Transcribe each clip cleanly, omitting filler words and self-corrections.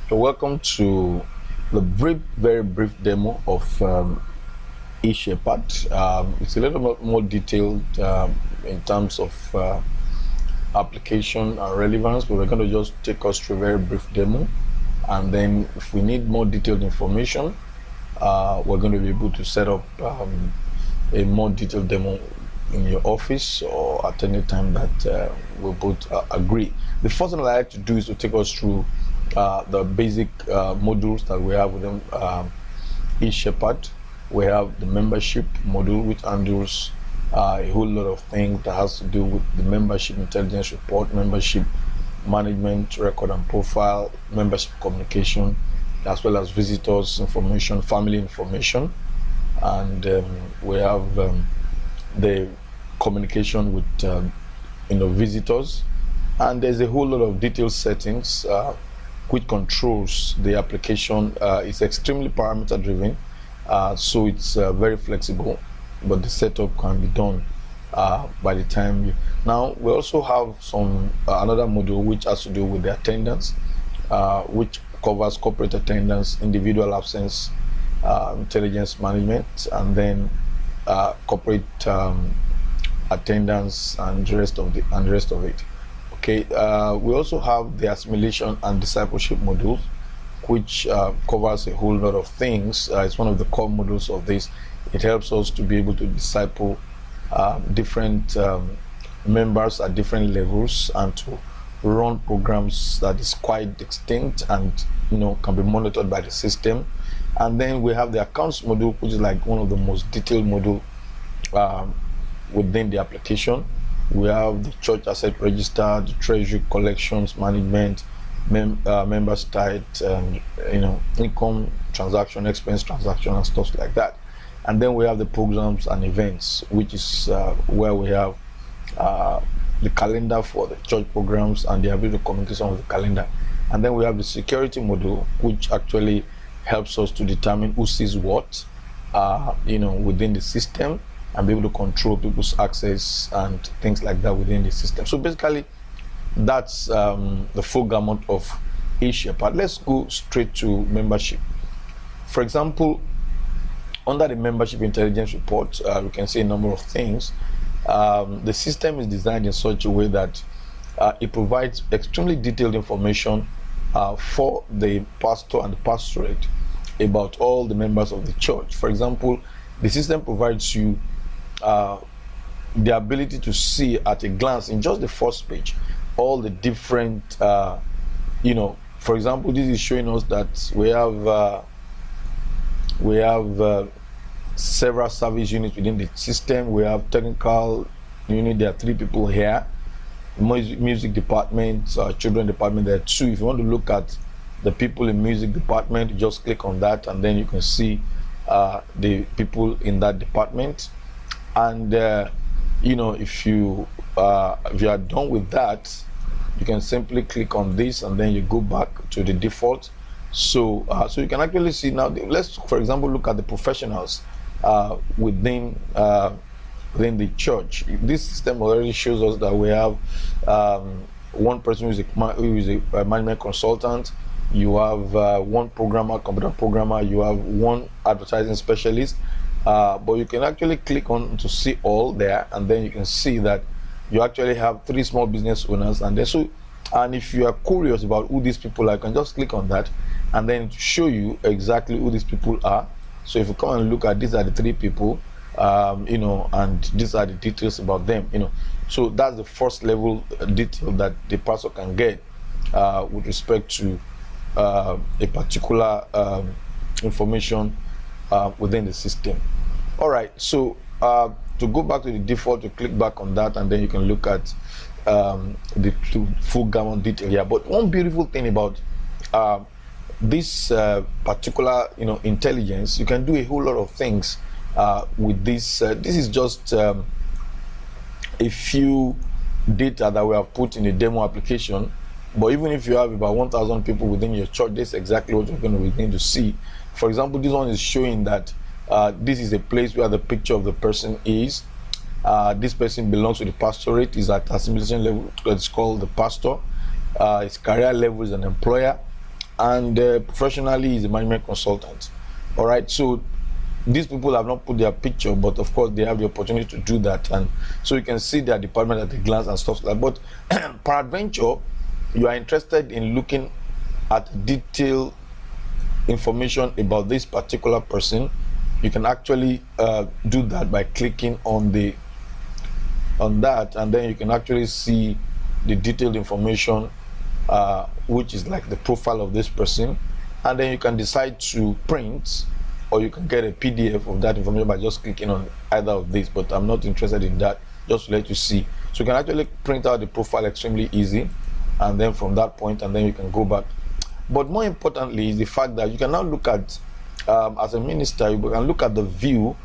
So welcome to the very brief demo of eShepherd. It's a little bit more detailed in terms of application and relevance, but we're going to just take us through a very brief demo. And then if we need more detailed information, we're going to be able to set up a more detailed demo in your office or at any time that we both agree. The first thing I like to do is to take us through the basic modules that we have within eShepherd. We have the membership module, which handles a whole lot of things that has to do with the membership intelligence report, membership management, record and profile, membership communication, as well as visitors information, family information. And we have the communication with visitors, and there's a whole lot of detailed settings which controls the application. It's extremely parameter driven, so it's very flexible, but the setup can be done by the time you. Now we also have some another module which has to do with the attendance, which covers corporate attendance, individual absence, intelligence management, and then corporate attendance and the rest of it. Okay, we also have the assimilation and discipleship modules, which covers a whole lot of things. It's one of the core modules of this. It helps us to be able to disciple different members at different levels and to run programs that is quite distinct and can be monitored by the system. And then we have the accounts module, which is like one of the most detailed module within the application. We have the church asset register, the treasury collections management, members tithe, income transaction, expense transaction, and stuff like that. And then we have the programs and events, which is where we have the calendar for the church programs and the ability to communicate some of the calendar. And then we have the security module, which actually helps us to determine who sees what, within the system, and be able to control people's access and things like that within the system. So basically, that's the full gamut of eShepherd. Let's go straight to membership. For example, under the membership intelligence report, we can see a number of things. The system is designed in such a way that it provides extremely detailed information for the pastor and the pastorate about all the members of the church. For example, the system provides you the ability to see at a glance in just the first page all the different for example, this is showing us that we have several service units within the system. We have technical unit, there are 3 people here. Music department, children department, there are 2. If you want to look at the people in music department, you just click on that and then you can see the people in that department. And if you are done with that, you can simply click on this and then you go back to the default. So you can actually see now. Let's, for example, look at the professionals within the church. This system already shows us that we have one person who is a management consultant. You have one programmer, computer programmer. You have one advertising specialist. But you can actually click on to see all there, and then you can see that you actually have 3 small business owners. And then and if you are curious about who these people are, you can just click on that and then show you exactly who these people are. So if you come and look at, these are the 3 people, and these are the details about them, So that's the first level detail that the pastor can get with respect to a particular information within the system. All right, so to go back to the default, you click back on that and then you can look at the full gamut detail here. But one beautiful thing about this particular intelligence, you can do a whole lot of things with this. This is just a few data that we have put in a demo application. But even if you have about 1,000 people within your church, this is exactly what you're going to begin to see. For example, this one is showing that this is a place where the picture of the person is. This person belongs to the pastorate, is at assimilation level, it's called the pastor. His career level is an employer, and professionally is a management consultant. All right, so these people have not put their picture, but of course they have the opportunity to do that, and so you can see their department at a glance and stuff like that. But peradventure, you are interested in looking at detailed information about this particular person, you can actually do that by clicking on that, and then you can actually see the detailed information, which is like the profile of this person, and then you can decide to print, or you can get a PDF of that information by just clicking on either of these, but I'm not interested in that, just to let you see. So you can actually print out the profile extremely easy, and then from that point, and then you can go back. But more importantly is the fact that you can now look at, as a minister, you can look at the view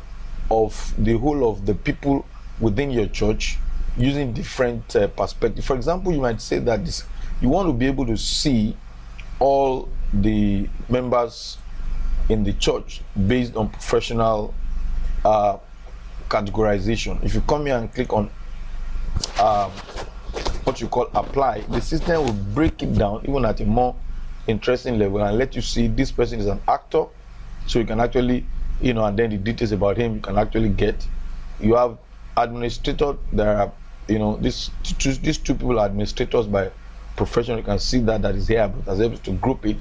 of the whole of the people within your church using different perspectives. For example, you might say that you want to be able to see all the members in the church based on professional categorization. If you come here and click on what you call apply, the system will break it down even at a more interesting level and let you see this person is an actor, so you can actually, and then the details about him you can actually get. You have administrator. There are, these two people are administrators by profession. You can see that is here, but I was able to group it.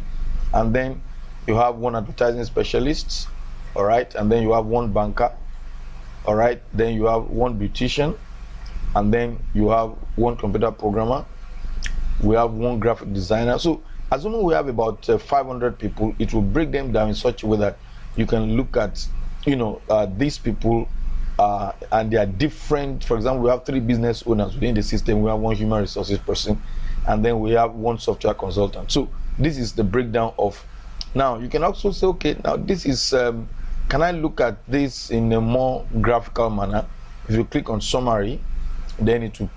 And then you have one advertising specialist, all right, and then you have one banker, all right, then you have one beautician, and then you have one computer programmer, we have one graphic designer. So assuming we have about 500 people, it will break them down in such a way that you can look at, these people and they are different. For example, we have 3 business owners within the system. We have one human resources person, and then we have one software consultant. So this is the breakdown of. Now you can also say, okay, now this is. Can I look at this in a more graphical manner? If you click on summary, then it will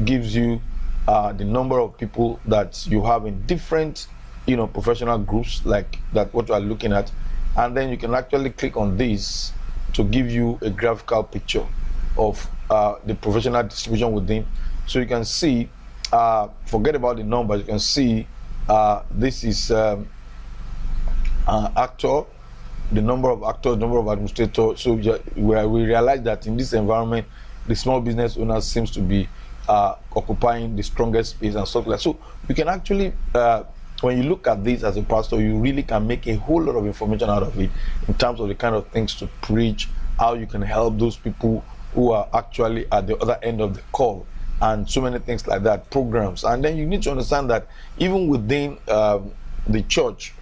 gives you the number of people that you have in different, professional groups, like that what you are looking at, and then you can actually click on this to give you a graphical picture of the professional distribution within. So you can see, forget about the numbers, you can see this is actor, the number of actors, number of administrators. So we realize that in this environment, the small business owners seems to be occupying the strongest space and stuff like that. So you can actually, when you look at this as a pastor, you really can make a whole lot of information out of it in terms of the kind of things to preach, how you can help those people who are actually at the other end of the call, and so many things like that, programs. And then you need to understand that even within the church,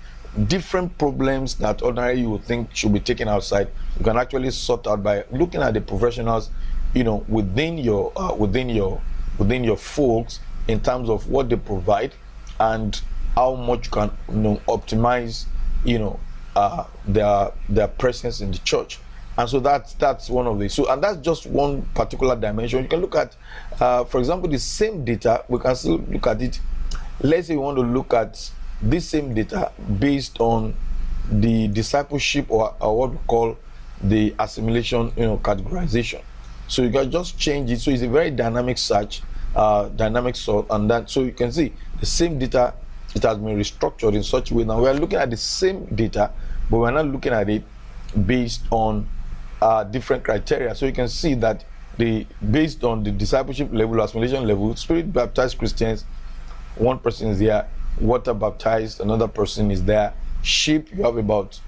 different problems that ordinarily you would think should be taken outside, you can actually sort out by looking at the professionals, within your folks, in terms of what they provide and how much you can optimize their presence in the church. And so that's one of the, so, and that's just one particular dimension. You can look at, for example, the same data. We can still look at it. Let's say you want to look at this same data based on the discipleship or what we call the assimilation, categorization. So you can just change it. So it's a very dynamic search, dynamic sort, and that, so you can see the same data, it has been restructured in such a way. Now we are looking at the same data, but we're not looking at it based on different criteria. So you can see that based on the discipleship level, assimilation level, spirit baptized Christians, one person is there. Water baptized, another person is there. Sheep, you have about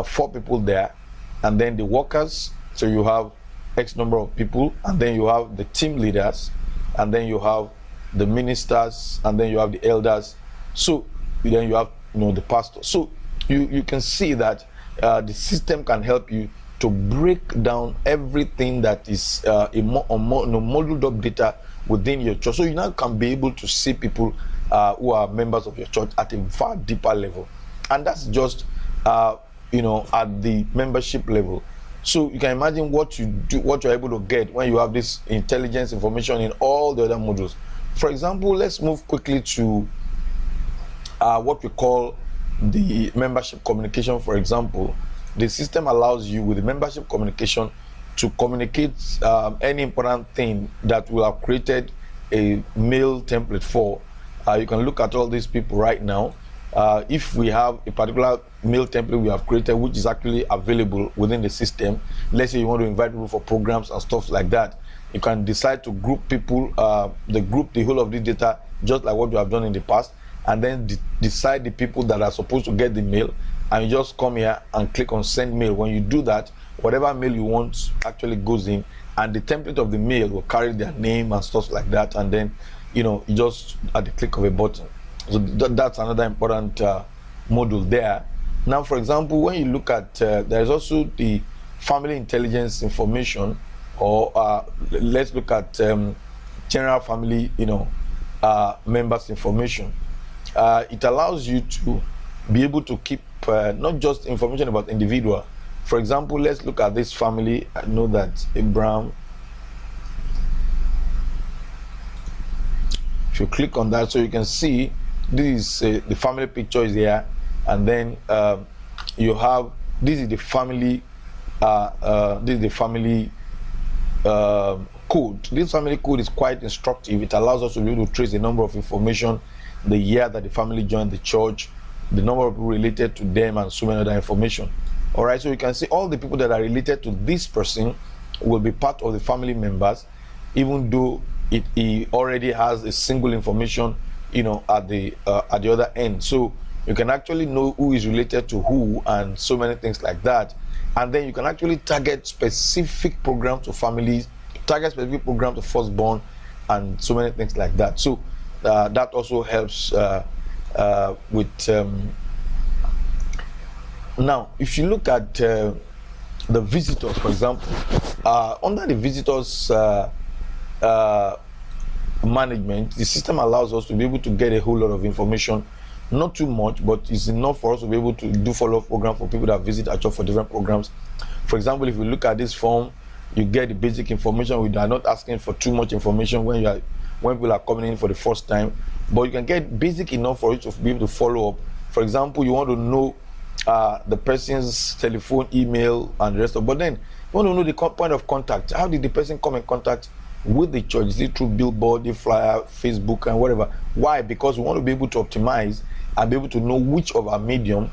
4 people there. And then the workers, so you have X number of people, and then you have the team leaders, and then you have the ministers, and then you have the elders. So then you have the pastor. So you can see that the system can help you to break down everything that is modeled up data within your church. So you now can be able to see people who are members of your church at a far deeper level, and that's just at the membership level. So you can imagine what you're able to get when you have this intelligence information in all the other modules. For example, let's move quickly to what we call the membership communication. For example, the system allows you with the membership communication to communicate any important thing that will have created a mail template for. You can look at all these people right now. if we have a particular mail template we have created which is actually available within the system, let's say you want to invite people for programs and stuff like that, you can decide to group people, the whole of the data just like what you have done in the past, and then decide the people that are supposed to get the mail, and you just come here and click on send mail. When you do that, whatever mail you want actually goes in, and the template of the mail will carry their name and stuff like that, and then you just at the click of a button. So that's another important module there. Now, for example, when you look at there is also the family intelligence information, or let's look at general family members information. It allows you to be able to keep not just information about individual. For example, let's look at this family. I know that Abraham, if you click on that, so you can see this is the family picture is here, and then you have this is the family code. This family code is quite instructive. It allows us to be able to trace the number of information, the year that the family joined the church, the number of people related to them, and so many other information. All right, so you can see all the people that are related to this person will be part of the family members, even though he already has a single information at the other end. So you can actually know who is related to who and so many things like that. And then you can actually target specific programs to families, target specific programs to firstborn, and so many things like that. So that also helps with now if you look at the visitors, for example, under the visitors management, the system allows us to be able to get a whole lot of information, not too much, but it's enough for us to be able to do follow-up program for people that visit our church for different programs. For example, if you look at this form, you get the basic information. We are not asking for too much information when people are coming in for the first time, but you can get basic enough for you to be able to follow up. For example, you want to know the person's telephone, email, and the rest of. But then you want to know the point of contact. How did the person come in contact with the church? Is it through billboard, the flyer, Facebook, and whatever? Why? Because we want to be able to optimize and be able to know which of our medium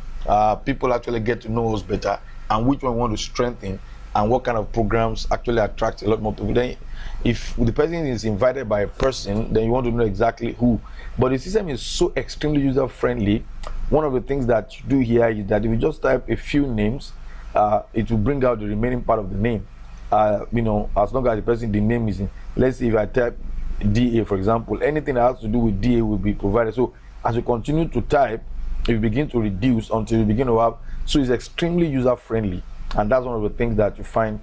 people actually get to know us better, and which one we want to strengthen, and what kind of programs actually attract a lot more people. Then if the person is invited by a person, then you want to know exactly who. But the system is so extremely user friendly. One of the things that you do here is that if you just type a few names, it will bring out the remaining part of the name. As long as the person, the name is in. Let's say if I type DA, for example, anything that has to do with DA will be provided. So as you continue to type, you begin to reduce until you begin to have. So it's extremely user friendly, and that's one of the things that you find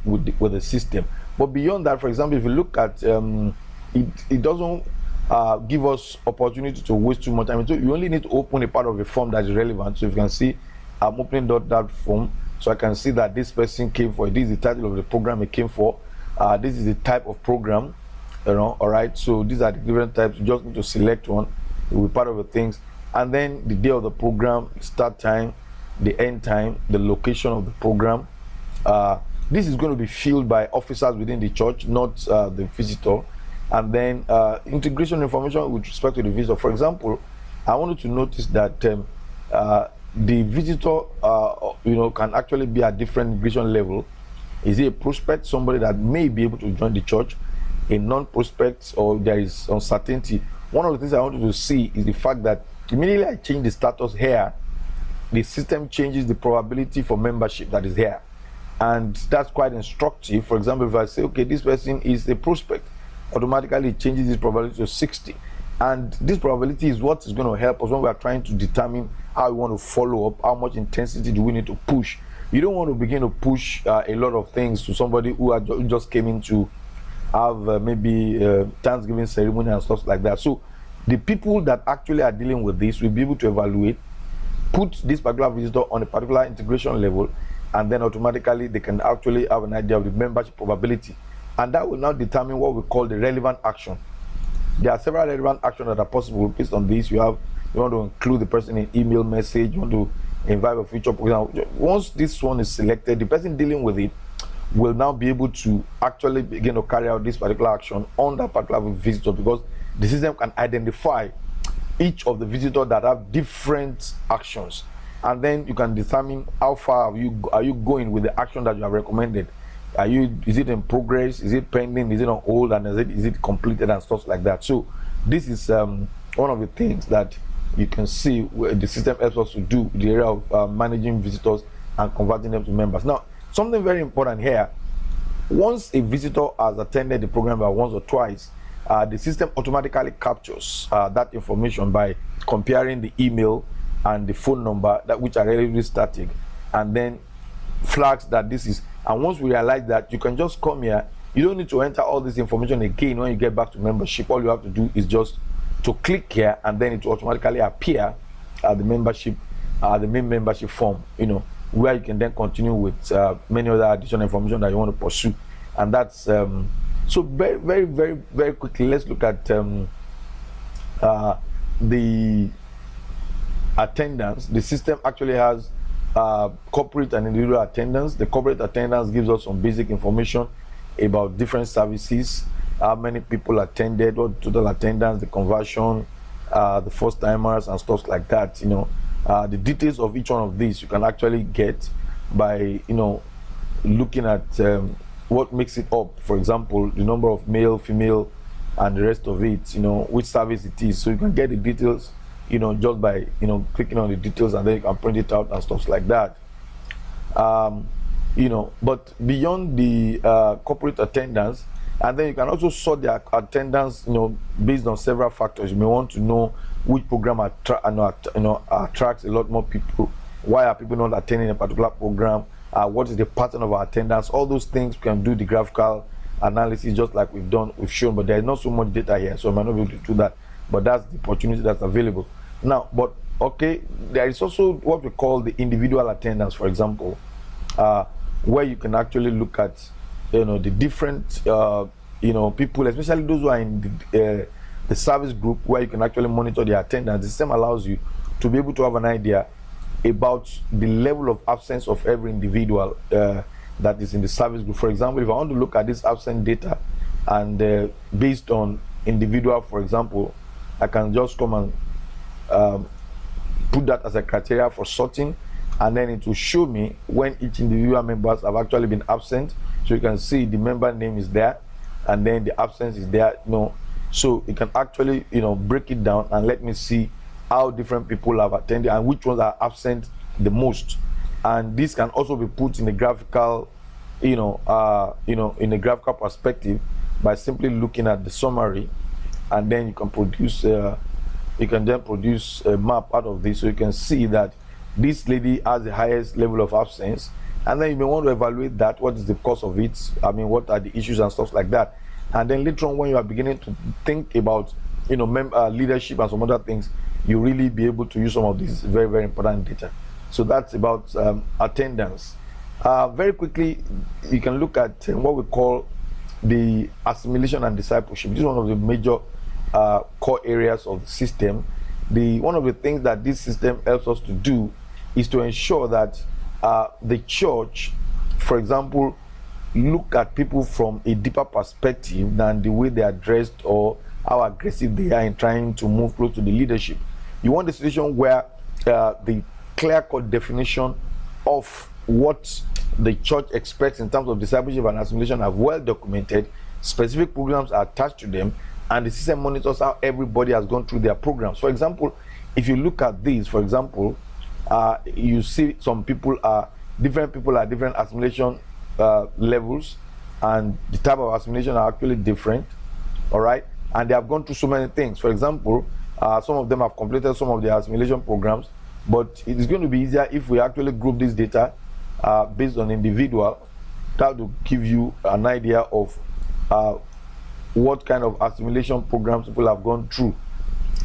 with the system. But beyond that, for example, if you look at it doesn't give us opportunity to waste too much time. So you only need to open a part of the form that is relevant. So if you can see, I'm opening that form, so I can see that this person came for it. This is the title of the program it came for. This is the type of program, all right. So these are the different types. You just need to select one. It will be part of the things, and then the day of the program, start time, the end time, the location of the program. This is going to be filled by officers within the church, not the visitor. And then integration information with respect to the visitor. For example, I wanted to notice that the visitor can actually be at different integration level. Is he a prospect, somebody that may be able to join the church, a non-prospect, or there is uncertainty? One of the things I wanted to see is the fact that immediately I change the status here, the system changes the probability for membership that is here, and that's quite instructive. For example, if I say, okay, this person is a prospect, automatically it changes this probability to 60, and this probability is what is going to help us when we are trying to determine how we want to follow up, how much intensity do we need to push. You don't want to begin to push a lot of things to somebody who just came in to have maybe Thanksgiving ceremony and stuff like that. So the people that actually are dealing with this will be able to evaluate, put this particular visitor on a particular integration level, and then automatically they can actually have an idea of the membership probability, and that will now determine what we call the relevant action. There are several relevant actions that are possible based on this. You want to include the person in email message, you want to invite a future program. Once this one is selected, the person dealing with it will now be able to actually begin to carry out this particular action on that particular visitor, because the system can identify each of the visitors that have different actions, and then you can determine how far are you going with the action that you have recommended. Is it in progress, is it pending, is it on hold, and is it completed, and stuff like that. So this is one of the things that you can see where the system helps us to do in the area of managing visitors and converting them to members. Now, something very important here: once a visitor has attended the program by once or twice, the system automatically captures that information by comparing the email and the phone number, which are relatively static, and then flags that this is. And once we realize that, you can just come here. You don't need to enter all this information again when you get back to membership. All you have to do is just to click here, and then it will automatically appear at the membership, the main membership form, where you can then continue with many other additional information that you want to pursue. And that's so very, very, very, very quickly, let's look at the attendance. The system actually has corporate and individual attendance. The corporate attendance gives us some basic information about different services, how many people attended, what total attendance, the conversion, the first timers, and stuff like that. The details of each one of these you can actually get by looking at what makes it up. For example, the number of male, female, and the rest of it, which service it is. So you can get the details just by clicking on the details, and then you can print it out and stuff like that. But beyond the corporate attendance, and then you can also sort the attendance based on several factors. You may want to know which program attracts a lot more people. Why are people not attending a particular program? What is the pattern of our attendance? All those things we can do the graphical analysis just like we've shown, but there's not so much data here, so I might not be able to do that. But that's the opportunity that's available now. But okay, there is also what we call the individual attendance, for example, where you can actually look at the different people, especially those who are in the service group, where you can actually monitor their attendance. The system allows you to be able to have an idea about the level of absence of every individual that is in the service group. For example, if I want to look at this absent data, and based on individual, for example, I can just come and put that as a criteria for sorting, and then it will show me when each individual members have actually been absent. So you can see the member name is there, and then the absence is there. So you can actually break it down and let me see how different people have attended and which ones are absent the most. And this can also be put in a graphical, in a graphical perspective by simply looking at the summary, and then you can produce a map out of this, so you can see that this lady has the highest level of absence, and then you may want to evaluate that. What is the cause of it? What are the issues and stuff like that? And then later on, when you are beginning to think about leadership and some other things, you really be able to use some of these very, very important data. So that's about attendance. Very quickly, you can look at what we call the assimilation and discipleship. This is one of the major core areas of the system. One of the things that this system helps us to do is to ensure that the church, for example, look at people from a deeper perspective than the way they are dressed or how aggressive they are in trying to move close to the leadership. You want a situation where the clear-cut definition of what the church expects in terms of discipleship and assimilation are well documented, specific programs are attached to them, and the system monitors how everybody has gone through their programs. For example, if you look at these, for example, you see some people are different assimilation levels, and the type of assimilation are actually different, all right, and they have gone through so many things. For example, some of them have completed some of the assimilation programs, but it is going to be easier if we actually group this data based on individual. That will give you an idea of what kind of assimilation programs people have gone through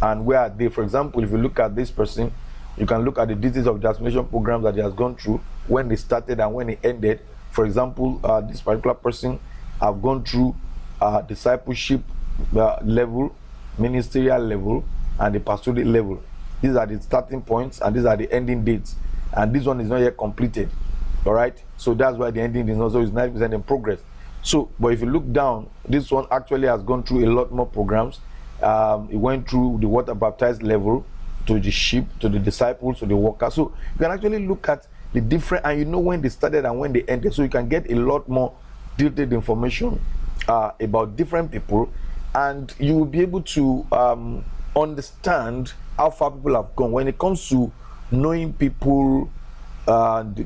and where are they. For example, if you look at this person, you can look at the details of the assimilation programs that he has gone through, when they started and when they ended. For example, this particular person have gone through discipleship level, ministerial level, and the pastoral level. These are the starting points and these are the ending dates, and this one is not yet completed. All right, so that's why the ending is also 90% in progress. So, but if you look down, this one actually has gone through a lot more programs, It went through the water baptized level to the sheep, to the disciples, to the workers. So you can actually look at the different, and you know when they started and when they ended. So you can get a lot more detailed information about different people, and you will be able to understand how far people have gone when it comes to knowing people,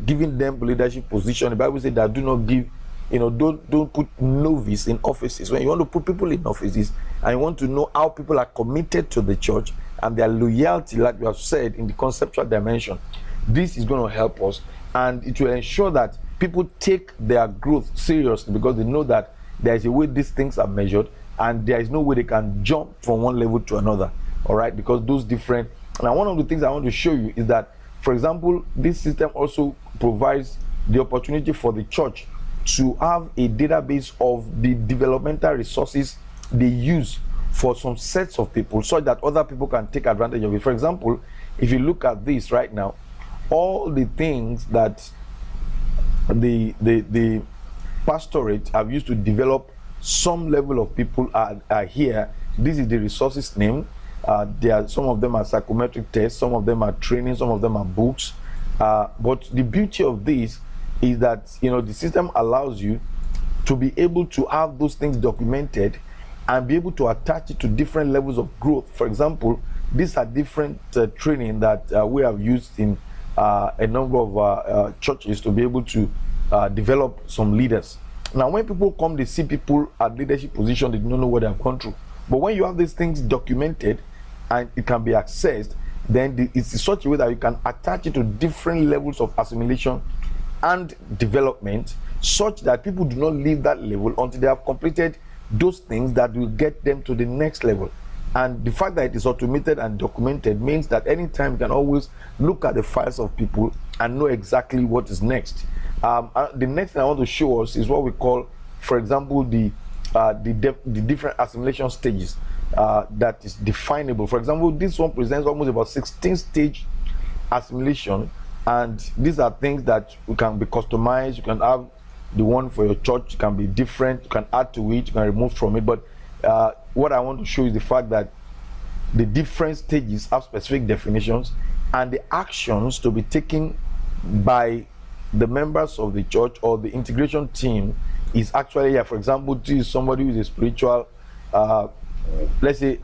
giving them leadership position. The Bible says that do not give, don't put novice in offices. When you want to put people in offices and you want to know how people are committed to the church and their loyalty, like we have said in the conceptual dimension, this is going to help us, and it will ensure that people take their growth seriously, because they know that there is a way these things are measured and there is no way they can jump from one level to another. All right, because those different. Now, one of the things I want to show you is that, for example, this system also provides the opportunity for the church to have a database of the developmental resources they use for some sets of people, so that other people can take advantage of it. For example, if you look at this right now, all the things that the pastorate have used to develop some level of people are here. This is the resources name. Some of them are psychometric tests, some of them are training, some of them are books. But the beauty of this is that the system allows you to be able to have those things documented and be able to attach it to different levels of growth. For example, these are different training that we have used in a number of churches to be able to develop some leaders. Now, when people come, they see people at leadership position, they don't know what they have gone through. But when you have these things documented and it can be accessed, then it's in such a way that you can attach it to different levels of assimilation and development, such that people do not leave that level until they have completed those things that will get them to the next level. And the fact that it is automated and documented means that anytime you can always look at the files of people and know exactly what is next. The next thing I want to show us is what we call, for example, the different assimilation stages that is definable. For example, this one presents almost about 16 stage assimilation, and these are things that can be customized. You can have the one for your church, it can be different, you can add to it, you can remove from it. But what I want to show is the fact that the different stages have specific definitions, and the actions to be taken by the members of the church or the integration team is actually here. For example, this is somebody who is a spiritual, let's say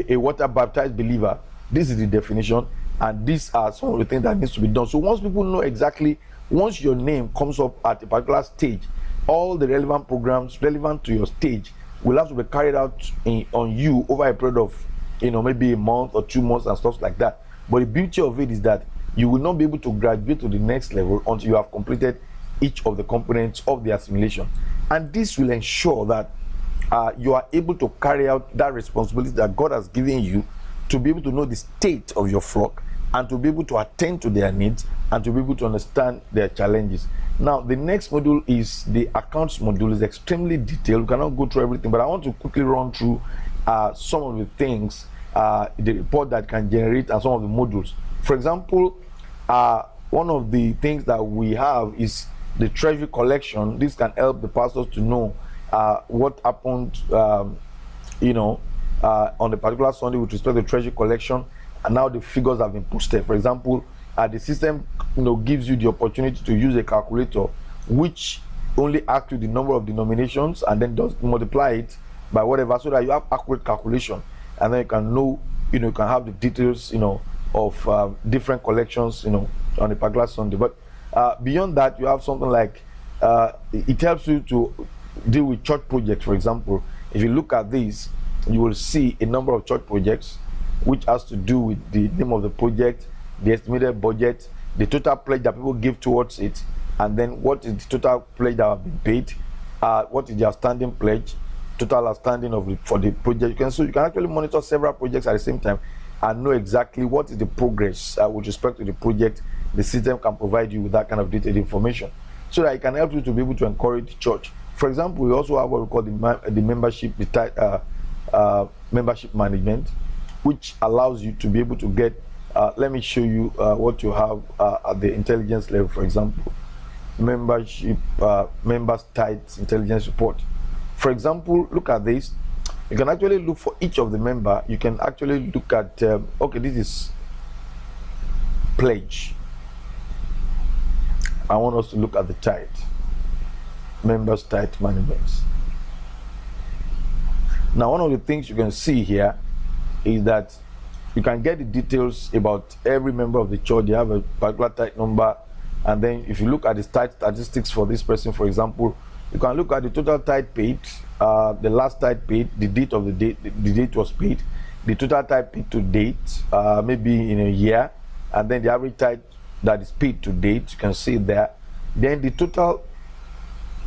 a water baptized believer. This is the definition, and these are some of the things that needs to be done. So once people know exactly, once your name comes up at a particular stage, all the relevant programs relevant to your stage will have to be carried out on you over a period of maybe a month or 2 months and stuff like that. But the beauty of it is that you will not be able to graduate to the next level until you have completed each of the components of the assimilation. And this will ensure that you are able to carry out that responsibility that God has given you, to be able to know the state of your flock and to be able to attend to their needs and to be able to understand their challenges. Now, the next module is the accounts module. Is extremely detailed. We cannot go through everything, but I want to quickly run through some of the things, the report that can generate, and some of the modules. For example, one of the things that we have is the treasury collection. This can help the pastors to know what happened, on the particular Sunday with respect to treasury collection, and now the figures have been posted. For example, the system gives you the opportunity to use a calculator which only asks you the number of denominations and then does multiply it by whatever, so that you have accurate calculation, and then you can know, you can have the details of different collections on a particular Sunday. But beyond that, you have something like it helps you to deal with church projects. For example, if you look at this, you will see a number of church projects which has to do with the name of the project, the estimated budget, the total pledge that people give towards it, and then what is the total pledge that have been paid, what is the outstanding pledge, total outstanding for the project. You can actually monitor several projects at the same time and know exactly what is the progress with respect to the project. The system can provide you with that kind of detailed information, so that it can help you to be able to encourage the church. For example, we also have what we call the membership, membership management, which allows you to be able to get, let me show you what you have at the intelligence level. For example, membership, members tithes intelligence report. For example, look at this. You can actually look for each of the member. You can actually look at, okay, this is pledge. I want us to look at the tithe, members tithe management. Now, one of the things you can see here is that you can get the details about every member of the church. They have a particular tithe number, and then if you look at the tithe statistics for this person, for example, you can look at the total tithe paid, the last tithe paid, the date of the date was paid, the total tithe paid to date, maybe in a year, and then the average tithe that is paid to date. You can see there. Then the total,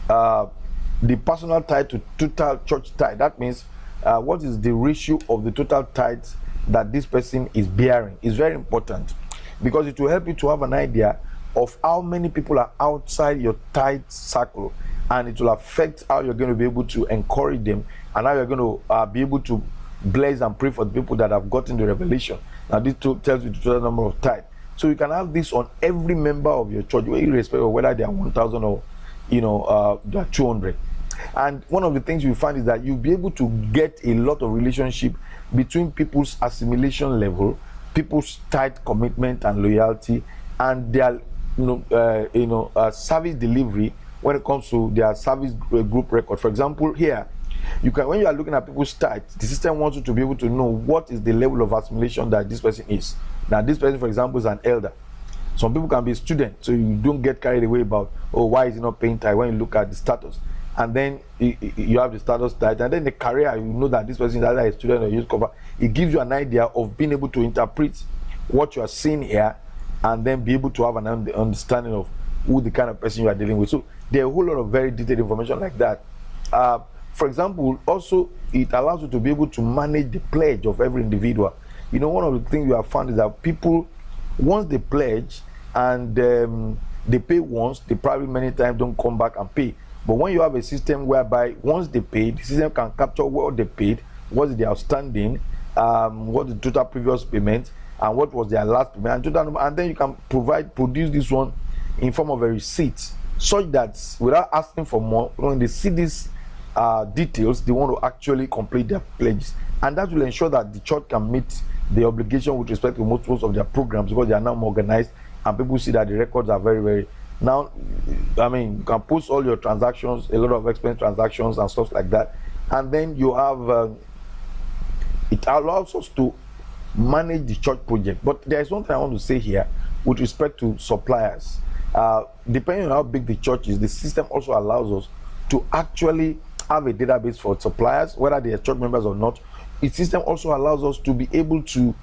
the personal tithe to total church tithe. That means what is the ratio of the total tithe that this person is bearing is very important, because it will help you to have an idea of how many people are outside your tithe circle, and it will affect how you're going to be able to encourage them and how you're going to be able to bless and pray for the people that have gotten the revelation. Now this tells you the total number of tithe. So you can have this on every member of your church, irrespective of whether they are 1,000 or they are 200. And one of the things you find is that you'll be able to get a lot of relationship between people's assimilation level, people's tithe commitment and loyalty, and their service delivery when it comes to their service group record. For example, here you can, when you are looking at people's tithe, the system wants you to be able to know what is the level of assimilation that this person is. Now, this person, for example, is an elder. Some people can be students, so you don't get carried away about, oh, why is he not paying tithe, when you look at the status. And then you have the status tithe, and then the career, you know that this person is either a student or youth cover. It gives you an idea of being able to interpret what you are seeing here, and then be able to have an understanding of who the kind of person you are dealing with. So there are a whole lot of very detailed information like that. For example, also it allows you to be able to manage the pledge of every individual. You know, one of the things we have found is that people, once they pledge and they pay once, they probably many times don't come back and pay. But when you have a system whereby once they paid, the system can capture what they paid, what is the outstanding, what is the total previous payment, and what was their last payment, and then you can produce this one in form of a receipt, such that without asking for more, when they see these details, they want to actually complete their pledges, and that will ensure that the church can meet the obligation with respect to most of their programs, because they are now more organized, and people see that the records are very, very. Now, I mean, you can post all your transactions, a lot of expense transactions and stuff like that, and then you have it allows us to manage the church project. But there is one thing I want to say here with respect to suppliers. Depending on how big the church is, the system also allows us to actually have a database for suppliers, whether they are church members or not. The system also allows us to be able to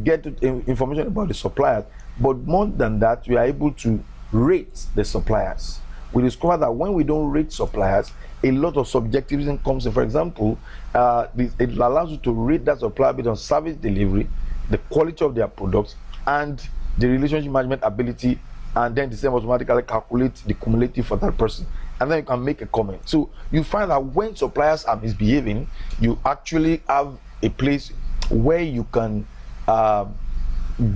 get information about the suppliers, but more than that, we are able to rate the suppliers. We discover that when we don't rate suppliers, a lot of subjectivism comes in. For example, it allows you to rate that supplier based on service delivery, the quality of their products, and the relationship management ability, and then the system automatically calculates the cumulative for that person, and then you can make a comment. So you find that when suppliers are misbehaving, you actually have a place where you can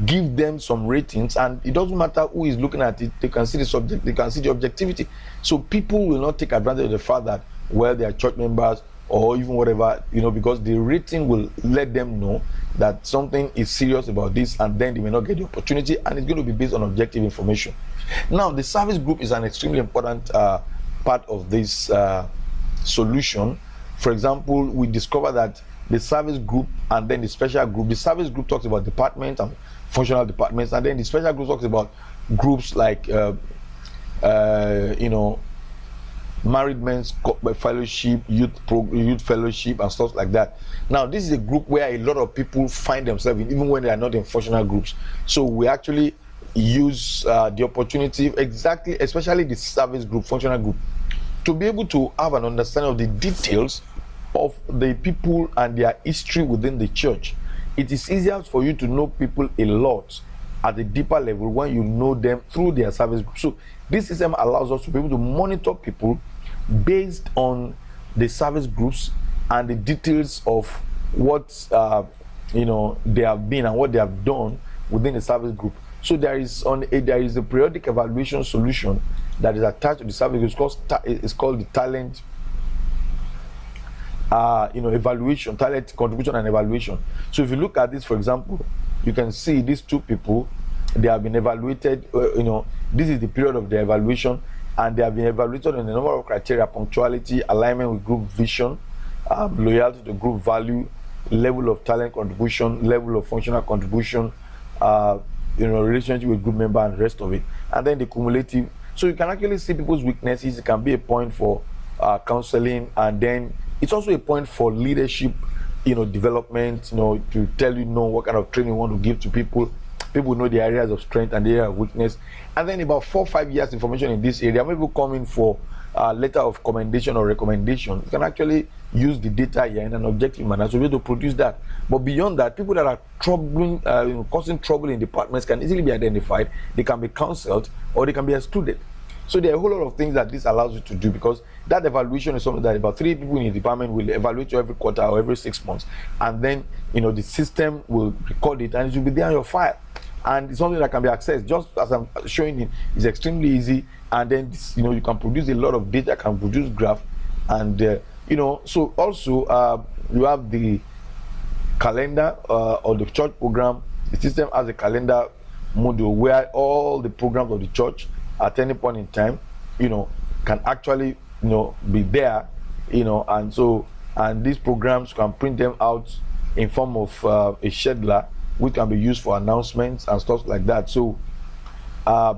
give them some ratings, and it doesn't matter who is looking at it, they can see the subject, they can see the objectivity. So people will not take advantage of the fact that, well, they are church members or even whatever, because the rating will let them know that something is serious about this, and then they may not get the opportunity, and it's going to be based on objective information. Now, the service group is an extremely important part of this solution. For example, we discover that the service group and then the special group. The service group talks about departments and functional departments, and then the special group talks about groups like married men's fellowship, youth fellowship, and stuff like that. Now, this is a group where a lot of people find themselves in, even when they are not in functional groups. So we actually use the opportunity, exactly, especially the service group, functional group, to be able to have an understanding of the details of the people and their history within the church. It is easier for you to know people a lot at a deeper level when you know them through their service group. So this system allows us to be able to monitor people based on the service groups and the details of what they have been and what they have done within the service group. So there is a periodic evaluation solution that is attached to the service group. It's called the talent evaluation, talent contribution and evaluation. So if you look at this, for example, you can see these two people, they have been evaluated. This is the period of the evaluation, and they have been evaluated on a number of criteria: punctuality, alignment with group vision, loyalty to group value, level of talent contribution, level of functional contribution, relationship with group member, and the rest of it. And then the cumulative. So you can actually see people's weaknesses. It can be a point for counseling, and then it's also a point for leadership, development, to tell what kind of training you want to give to people. People know the areas of strength and the area of weakness. And then about 4 or 5 years information in this area. When people come in for a letter of commendation or recommendation, you can actually use the data here in an objective manner to be able to produce that. But beyond that, people that are troubling, causing trouble in departments can easily be identified. They can be counseled or they can be excluded. So there are a whole lot of things that this allows you to do, because that evaluation is something that about 3 people in the department will evaluate you every quarter or every 6 months, and then the system will record it and it will be there on your file, and it's something that can be accessed just as I'm showing it. It's extremely easy, and then you can produce a lot of data, can produce graph, and so also you have the calendar or the church program. The system has a calendar module where all the programs of the church at any point in time, can actually, be there, and these programs can print them out in form of a scheduler, which can be used for announcements and stuff like that. So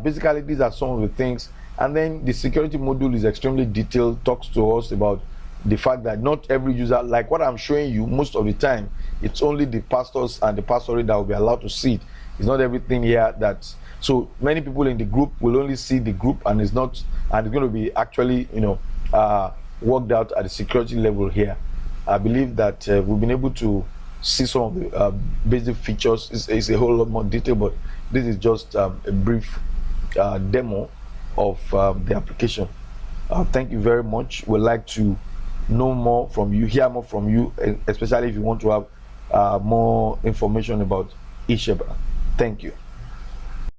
basically, these are some of the things. And then the security module is extremely detailed, talks to us about the fact that not every user, like what I'm showing you, most of the time, it's only the pastors and the pastorate that will be allowed to see it. It's not everything here that. So many people in the group will only see the group, and it's going to be actually, worked out at the security level here. I believe that we've been able to see some of the basic features. It's a whole lot more detail, but this is just a brief demo of the application. Thank you very much. We'd like to know more from you, hear more from you, especially if you want to have more information about eSheba. Thank you.